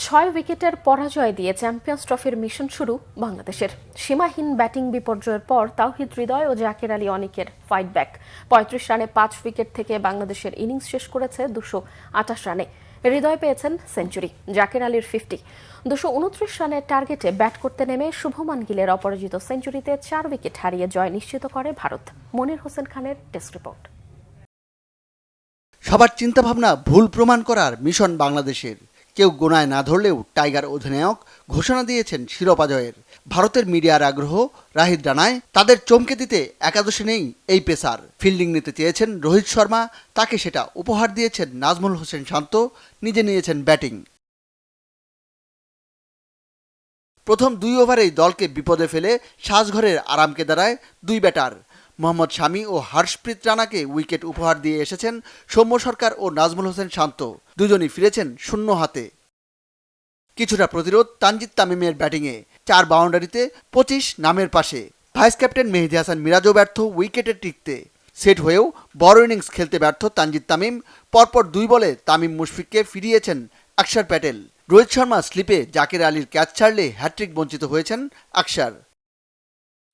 6 উইকেটের পরাজয় দিয়ে চ্যাম্পিয়ন্স ট্রফির মিশন শুরু বাংলাদেশের। সীমাহীন ব্যাটিং বিপর্যয়ের পর তাওহিদ হৃদয় ও জাকের আলী অনিকের ফাইট ব্যাক। ৩৫ রানে ৫ উইকেট থেকে বাংলাদেশের ইনিংস শেষ করেছে ২২৮ রানে। হৃদয় পেয়েছেন সেঞ্চুরি, জাকের আলীর 50। ২২৯ রানের টার্গেটে ব্যাট করতে নেমে শুভমান গিলের অপরাজিত সেঞ্চুরিতে ৪ উইকেট হারিয়ে জয় নিশ্চিত করে ভারত। মনির হোসেন খানের টেস্ট রিপোর্ট। সবার চিন্তাভাবনা ভুল প্রমাণ করার মিশন বাংলাদেশের। কেউ গোনায় না ধরলেও টাইগার অধিনায়ক ঘোষণা দিয়েছেন শিরোপা জয়ের। ভারতের মিডিয়ার আগ্রহ রাহিত রানায়, তাদের চমকে দিতে একাদশে নেই এই পেসার। ফিল্ডিং নিতে চেয়েছেন রোহিত শর্মা, তাকে সেটা উপহার দিয়েছেন নাজমুল হোসেন শান্ত, নিজে নিয়েছেন ব্যাটিং। প্রথম 2 ওভারেই দলকে বিপদে ফেলে সাজঘরের আরামকে দাঁড়ায় 2 ব্যাটার। মোহাম্মদ শামি ও হর্ষপ্রীত রানাকে উইকেট উপহার দিয়ে এসেছেন সৌম্য সরকার ও নাজমুল হোসেন শান্ত, দুজনই ফিরেছেন শূন্য হাতে। কিছুটা প্রতিরোধ তানজিদ তামিমের ব্যাটিংয়ে, 4 বাউন্ডারিতে 25 নামের পাশে। ভাইস ক্যাপ্টেন মেহেদী হাসান মিরাজও ব্যর্থ উইকেটে টিকতে। সেট হয়েও বড় ইনিংস খেলতে ব্যর্থ তানজিদ তামিম। পরপর 2 বলে তামিম মুশফিককে ফিরিয়েছেন অক্ষর প্যাটেল। রোহিত শর্মা স্লিপে জাকের আলীর ক্যাচ ছাড়লে হ্যাট্রিক বঞ্চিত হয়েছেন অক্ষর।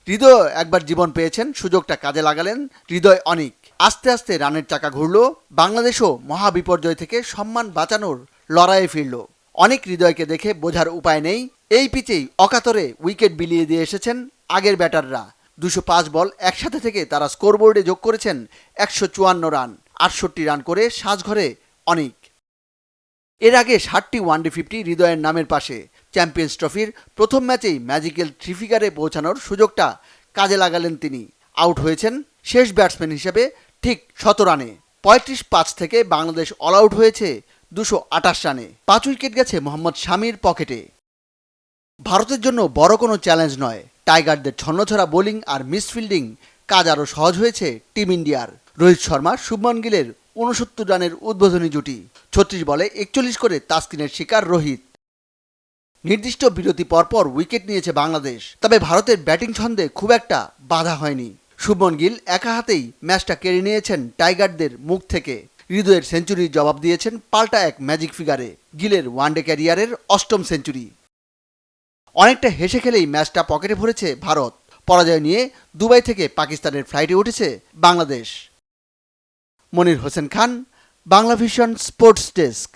হৃদয় একবার জীবন পেয়েছেন, সুযোগটা কাজে লাগালেন হৃদয় অনিক। আস্তে আস্তে রানের চাকা ঘুরল, বাংলাদেশও মহাবিপর্যয় থেকে সম্মান বাঁচানোর লড়াইয়ে ফিরল। অনেক হৃদয়কে দেখে বোঝার উপায় নেই, এই পিচেই অকাতরে উইকেট বিলিয়ে দিয়ে এসেছেন আগের ব্যাটাররা। 205 বল একসাথে থেকে তারা স্কোরবোর্ডে যোগ করেছেন 154 রান। 68 রান করে সাজঘরে অনিক। এর আগে 60টি ওয়ানডে 50 হৃদয়ের নামের পাশে। চ্যাম্পিয়ন্স ট্রফির প্রথম ম্যাচেই ম্যাজিক্যাল 3 ফিগারে পৌঁছানোর সুযোগটা কাজে লাগালেন তিনি। আউট হয়েছেন শেষ ব্যাটসম্যান হিসেবে ঠিক 100 রানে। 35-5 থেকে বাংলাদেশ অল আউট হয়েছে 228 রানে। 5 উইকেট গেছে মোহাম্মদ শামির পকেটে। ভারতের জন্য বড় কোনো চ্যালেঞ্জ নয়, টাইগারদের ছন্নছাড়া বোলিং আর মিসফিল্ডিং কাজ আরও সহজ হয়েছে টিম ইন্ডিয়ার। রোহিত শর্মা শুভমান গিলের 69 রানের উদ্বোধনী জুটি। 36 বলে 41 করে তাসকিনের শিকার রোহিত। নির্দিষ্ট বিরতি পরপর উইকেট নিয়েছে বাংলাদেশ, তবে ভারতের ব্যাটিং ছন্দে খুব একটা বাধা হয়নি। শুভমান গিল একা হাতেই ম্যাচটা কেড়ে নিয়েছেন টাইগারদের মুখ থেকে। হৃদয়ের সেঞ্চুরির জবাব দিয়েছেন পাল্টা এক ম্যাজিক ফিগারে, গিলের ওয়ানডে ক্যারিয়ারের 8ম সেঞ্চুরি। অনেকটা হেসে খেলেই ম্যাচটা পকেটে ভরেছে ভারত। পরাজয় নিয়ে দুবাই থেকে পাকিস্তানের ফ্লাইটে উঠেছে Bangladesh. Monir Hossain Khan, Bangla vision sports desk.